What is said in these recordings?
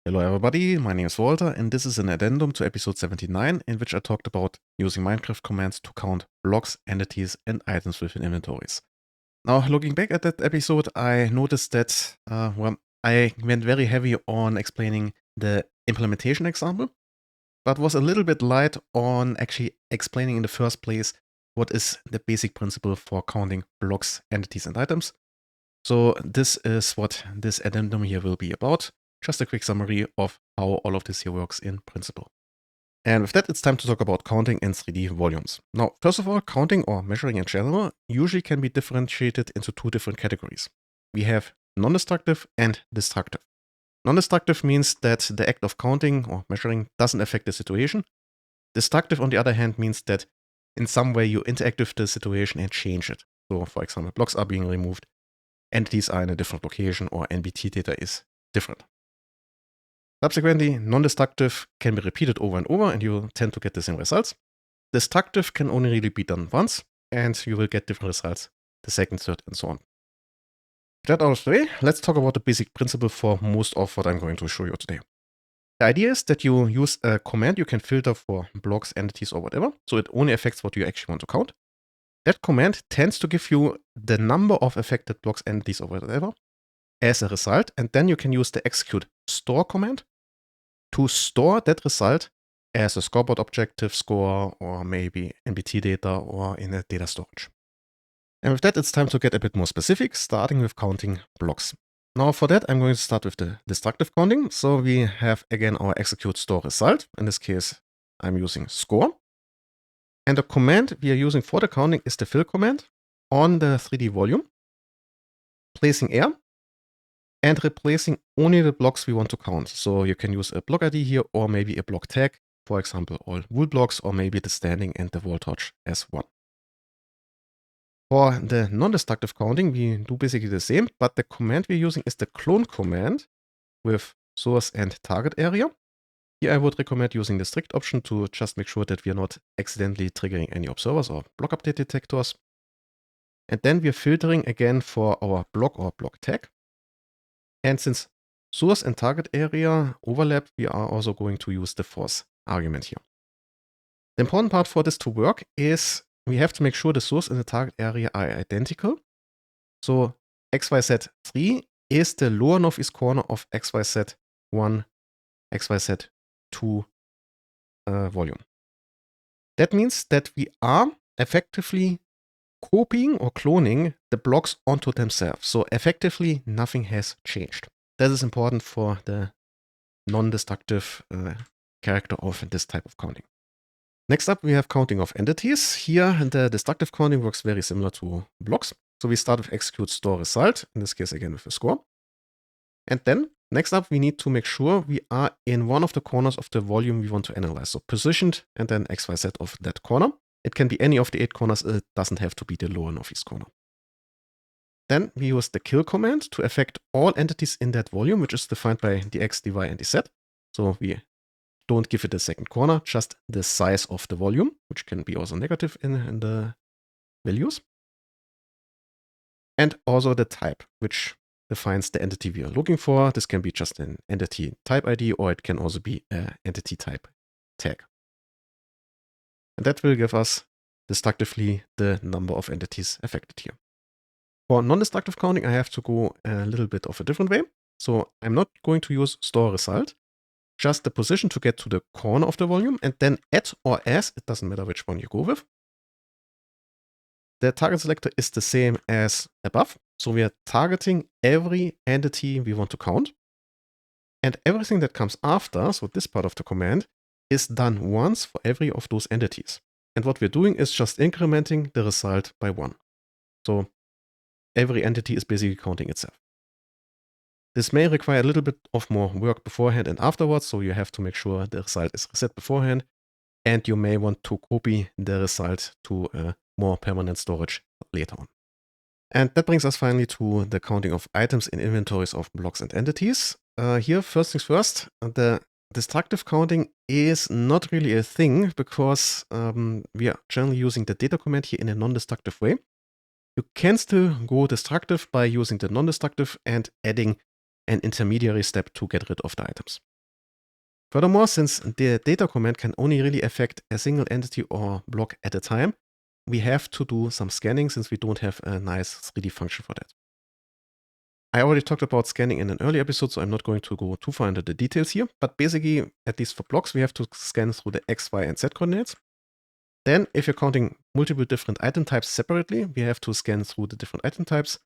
Hello everybody, my name is Walter and this is an addendum to episode 79 in which I talked about using Minecraft commands to count blocks, entities and items within inventories. Now looking back at that episode, I noticed that I went very heavy on explaining the implementation example, but was a little bit light on actually explaining in the first place what is the basic principle for counting blocks, entities and items. So this is what this addendum here will be about. Just a quick summary of how all of this here works in principle. And with that, it's time to talk about counting in 3D volumes. Now, first of all, counting or measuring in general usually can be differentiated into two different categories. We have non-destructive and destructive. Non-destructive means that the act of counting or measuring doesn't affect the situation. Destructive, on the other hand, means that in some way you interact with the situation and change it. So, for example, blocks are being removed, entities are in a different location, or NBT data is different. Subsequently, non-destructive can be repeated over and over and you tend to get the same results. Destructive can only really be done once and you will get different results the second, third and so on. With that out of the way, let's talk about the basic principle for most of what I'm going to show you today. The idea is that you use a command you can filter for blocks, entities or whatever, so it only affects what you actually want to count. That command tends to give you the number of affected blocks, entities or whatever as a result, and then you can use the execute store command to store that result as a scoreboard objective score or maybe NBT data or in a data storage. And with that, it's time to get a bit more specific, starting with counting blocks. Now for that, I'm going to start with the destructive counting. So we have again our execute store result. In this case, I'm using score. And the command we are using for the counting is the fill command on the 3D volume, placing air and replacing only the blocks we want to count. So you can use a block ID here or maybe a block tag, for example, all wool blocks or maybe the standing and the wall touch as one. For the non-destructive counting, we do basically the same, but the command we're using is the clone command with source and target area. Here I would recommend using the strict option to just make sure that we are not accidentally triggering any observers or block update detectors. And then we're filtering again for our block or block tag. And since source and target area overlap, we are also going to use the force argument here. The important part for this to work is we have to make sure the source and the target area are identical. So XYZ3 is the lower northeast corner of XYZ1, XYZ2 volume. That means that we are effectively copying or cloning the blocks onto themselves. So effectively, nothing has changed. That is important for the non-destructive character of this type of counting. Next up, we have counting of entities. Here, the destructive counting works very similar to blocks. So we start with execute store result, in this case again with a score. And then next up, we need to make sure we are in one of the corners of the volume we want to analyze. So positioned and then XYZ of that corner. It can be any of the 8 corners, it doesn't have to be the lower northeast corner. Then we use the kill command to affect all entities in that volume, which is defined by the X, the Y, and the Z. So we don't give it a second corner, just the size of the volume, which can be also negative in the values. And also the type, which defines the entity we are looking for. This can be just an entity type ID, or it can also be an entity type tag. And that will give us destructively the number of entities affected here. For non-destructive counting, I have to go a little bit of a different way. So I'm not going to use store result, just the position to get to the corner of the volume, and then at or as, it doesn't matter which one you go with. The target selector is the same as above. So we are targeting every entity we want to count. And everything that comes after, so this part of the command, is done once for every of those entities. And what we're doing is just incrementing the result by 1. So every entity is basically counting itself. This may require a little bit of more work beforehand and afterwards, so you have to make sure the result is reset beforehand. And you may want to copy the result to a more permanent storage later on. And that brings us finally to the counting of items in inventories of blocks and entities. Here, first things first, the destructive counting is not really a thing because we are generally using the data command here in a non-destructive way. You can still go destructive by using the non-destructive and adding an intermediary step to get rid of the items. Furthermore, since the data command can only really affect a single entity or block at a time, we have to do some scanning since we don't have a nice 3D function for that. I already talked about scanning in an early episode, so I'm not going to go too far into the details here. But basically, at least for blocks, we have to scan through the X, Y, and Z coordinates. Then, if you're counting multiple different item types separately, we have to scan through the different item types.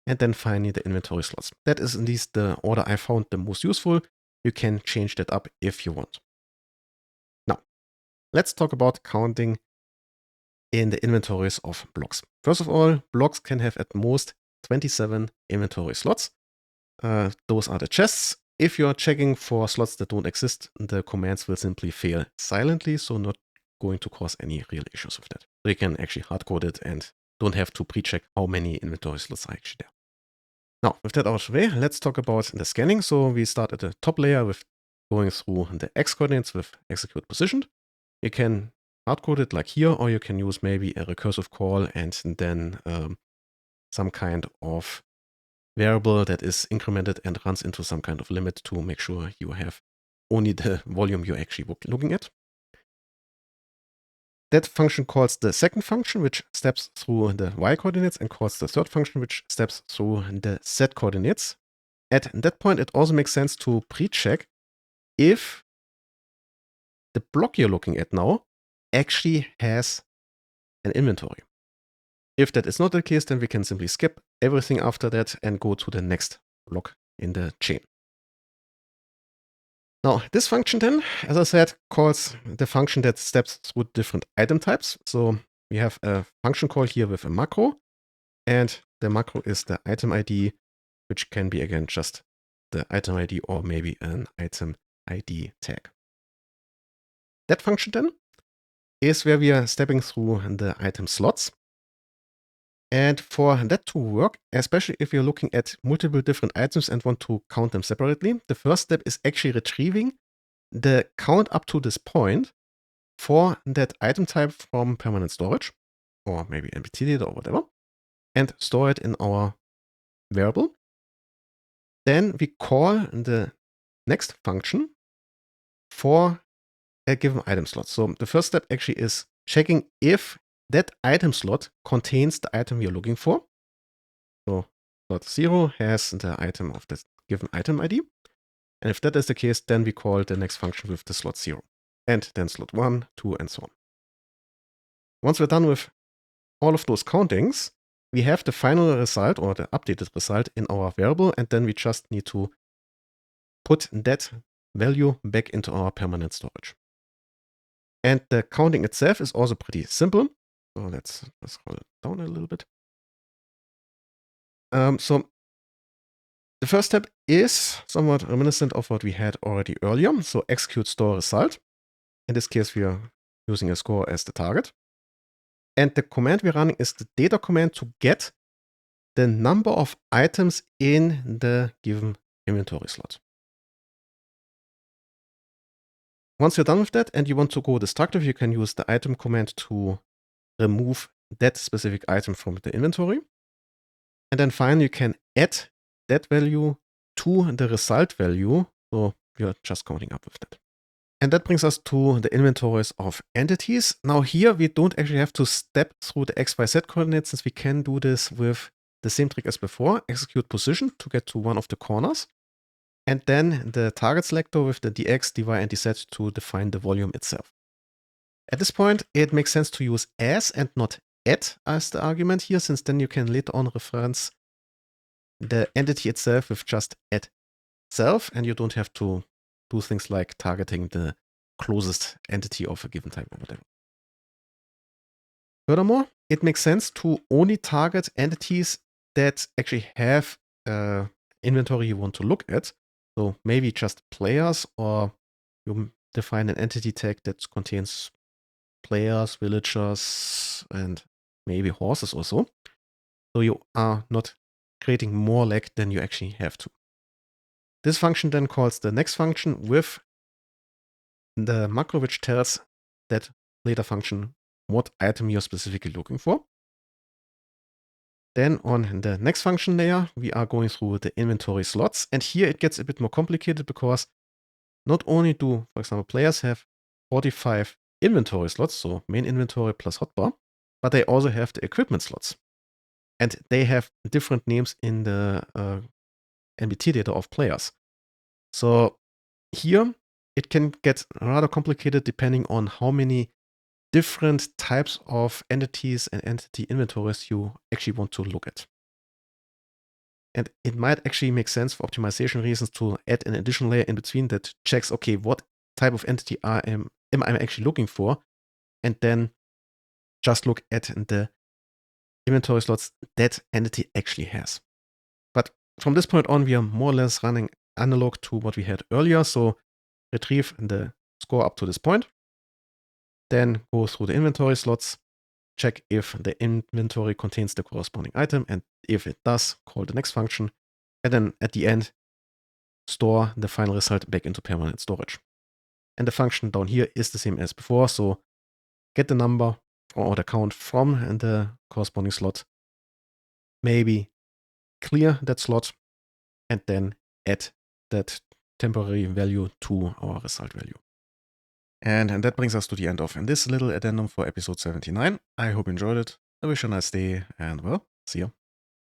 And then finally, the inventory slots. That is at least the order I found the most useful. You can change that up if you want. Now, let's talk about counting in the inventories of blocks. First of all, blocks can have at most 27 inventory slots. Those are the chests. If you're checking for slots that don't exist, the commands will simply fail silently, so not going to cause any real issues with that. So you can actually hardcode it and don't have to pre-check how many inventory slots are actually there. Now, with that out of the way, let's talk about the scanning. So we start at the top layer with going through the X coordinates with execute positioned. You can hardcode it like here, or you can use maybe a recursive call and then some kind of variable that is incremented and runs into some kind of limit to make sure you have only the volume you're actually looking at. That function calls the second function, which steps through the y coordinates, and calls the third function, which steps through the z coordinates. At that point, it also makes sense to pre-check if the block you're looking at now actually has an inventory. If that is not the case, then we can simply skip everything after that and go to the next block in the chain. Now, this function then, as I said, calls the function that steps through different item types. So we have a function call here with a macro, and the macro is the item ID, which can be again just the item ID or maybe an item ID tag. That function then is where we are stepping through the item slots. And for that to work, especially if you're looking at multiple different items and want to count them separately, the first step is actually retrieving the count up to this point for that item type from permanent storage, or maybe NPT data or whatever, and store it in our variable. Then we call the next function for a given item slot. So the first step actually is checking if that item slot contains the item you're looking for. So slot 0 has the item of the given item ID. And if that is the case, then we call the next function with the slot 0. And then slot 1, 2, and so on. Once we're done with all of those countings, we have the final result or the updated result in our variable, and then we just need to put that value back into our permanent storage. And the counting itself is also pretty simple. So let's scroll down a little bit. So the first step is somewhat reminiscent of what we had already earlier. So execute store result. In this case, we are using a score as the target. And the command we're running is the data command to get the number of items in the given inventory slot. Once you're done with that and you want to go destructive, you can use the item command to remove that specific item from the inventory. And then finally, you can add that value to the result value. So you're just counting up with that. And that brings us to the inventories of entities. Now here, we don't actually have to step through the X, Y, Z coordinates, since we can do this with the same trick as before. Execute position to get to one of the corners. And then the target selector with the dx, dy, and dz to define the volume itself. At this point, it makes sense to use as and not at as the argument here, since then you can later on reference the entity itself with just at itself, and you don't have to do things like targeting the closest entity of a given type or whatever. Furthermore, it makes sense to only target entities that actually have inventory you want to look at. So maybe just players, or you define an entity tag that contains players, villagers, and maybe horses also. So you are not creating more lag than you actually have to. This function then calls the next function with the macro, which tells that later function what item you're specifically looking for. Then on the next function layer, we are going through the inventory slots. And here it gets a bit more complicated because not only do, for example, players have 45 inventory slots, so main inventory plus hotbar, but they also have the equipment slots. And they have different names in the NBT data of players. So here it can get rather complicated depending on how many different types of entities and entity inventories you actually want to look at. And it might actually make sense for optimization reasons to add an additional layer in between that checks, okay, what type of entity am I actually looking for? And then just look at the inventory slots that entity actually has. But from this point on, we are more or less running analog to what we had earlier. So retrieve the score up to this point, then go through the inventory slots, check if the inventory contains the corresponding item, and if it does, call the next function, and then at the end, store the final result back into permanent storage. And the function down here is the same as before, so get the number or the count from the corresponding slot, maybe clear that slot, and then add that temporary value to our result value. And that brings us to the end of this little addendum for episode 79. I hope you enjoyed it. I wish you a nice day, and well, see you.